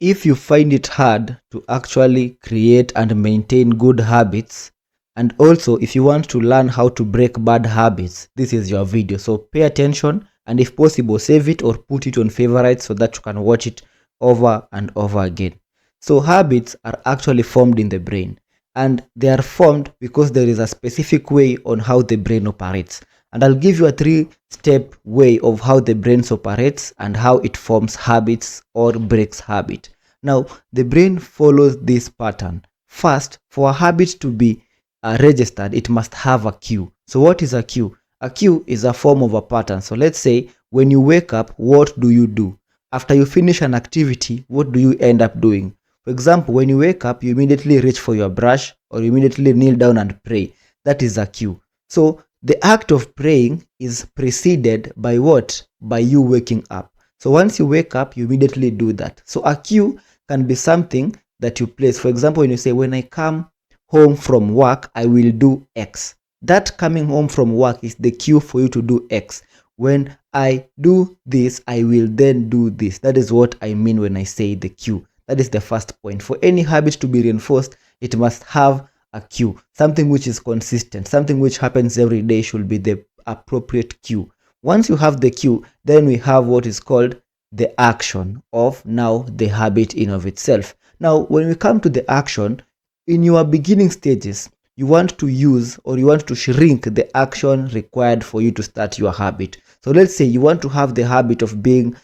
if you find it hard to actually create and maintain good habits, and also if you want to learn how to break bad habits, this is your video. So pay attention, and if possible, save it or put it on favorites so that you can watch it over and over again. So habits are actually formed in the brain, and they are formed because there is a specific way on how the brain operates. And I'll give you a 3-step way of how the brain operates and how it forms habits or breaks habit. Now, the brain follows this pattern. First, for a habit to be registered, it must have a cue. So what is a cue? A cue is a form of a pattern. So let's say when you wake up, what do you do? After you finish an activity, what do you end up doing? For example, when you wake up, you immediately reach for your brush or you immediately kneel down and pray. That is a cue. So the act of praying is preceded by what? By you waking up. So once you wake up, you immediately do that. So a cue can be something that you place. For example, when you say, when I come home from work, I will do X. That coming home from work is the cue for you to do X. When I do this, I will then do this. That is what I mean when I say the cue. That is the first point. For any habit to be reinforced, it must have a cue. Something which is consistent, something which happens every day should be the appropriate cue. Once you have the cue, then we have what is called the action of now the habit in of itself. Now, when we come to the action, in your beginning stages, you want to use or you want to shrink the action required for you to start your habit. So let's say you want to have the habit of being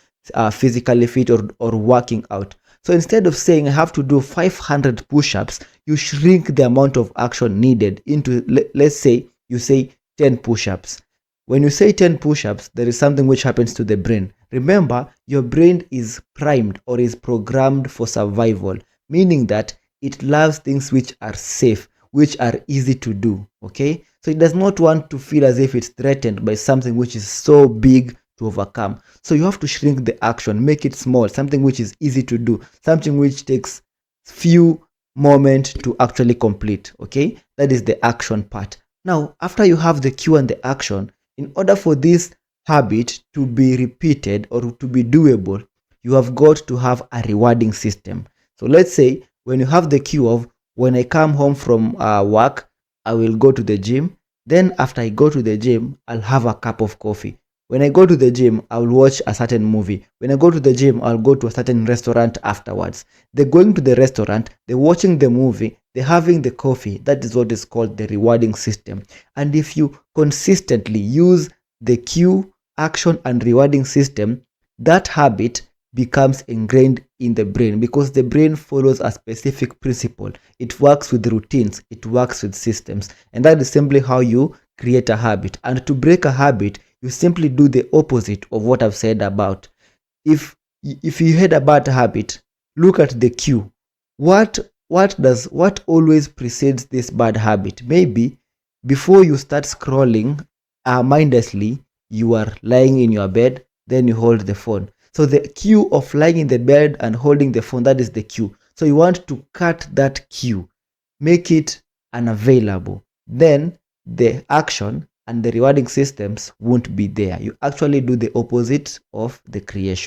physically fit or working out. So instead of saying I have to do 500 push-ups, you shrink the amount of action needed into, let's say you say 10 push-ups. When you say 10 push-ups, there is something which happens to the brain. Remember, your brain is primed or is programmed for survival, meaning that it loves things which are safe, which are easy to do, okay? So it does not want to feel as if it's threatened by something which is so big to overcome. So you have to shrink the action, make it small, something which is easy to do, something which takes few moments to actually complete, okay? That is the action part. Now, after you have the cue and the action, in order for this habit to be repeated or to be doable, you have got to have a rewarding system. So let's say when you have the cue of when I come home from work, I will go to the gym. Then after I go to the gym, I'll have a cup of coffee. When I go to the gym, I'll watch a certain movie. When I go to the gym, I'll go to a certain restaurant afterwards. They're going to the restaurant, they're watching the movie, they're having the coffee. That is what is called the rewarding system. And if you consistently use the cue, action, and rewarding system, that habit becomes ingrained in the brain because the brain follows a specific principle. It works with routines, it works with systems, and that is simply how you create a habit. And to break a habit, you simply do the opposite of what I've said about. If you had a bad habit, look at the cue. What always precedes this bad habit? Maybe before you start scrolling mindlessly, you are lying in your bed, then you hold the phone. So the cue of lying in the bed and holding the phone, that is the cue. So you want to cut that cue, make it unavailable. Then the action and the rewarding systems won't be there. You actually do the opposite of the creation.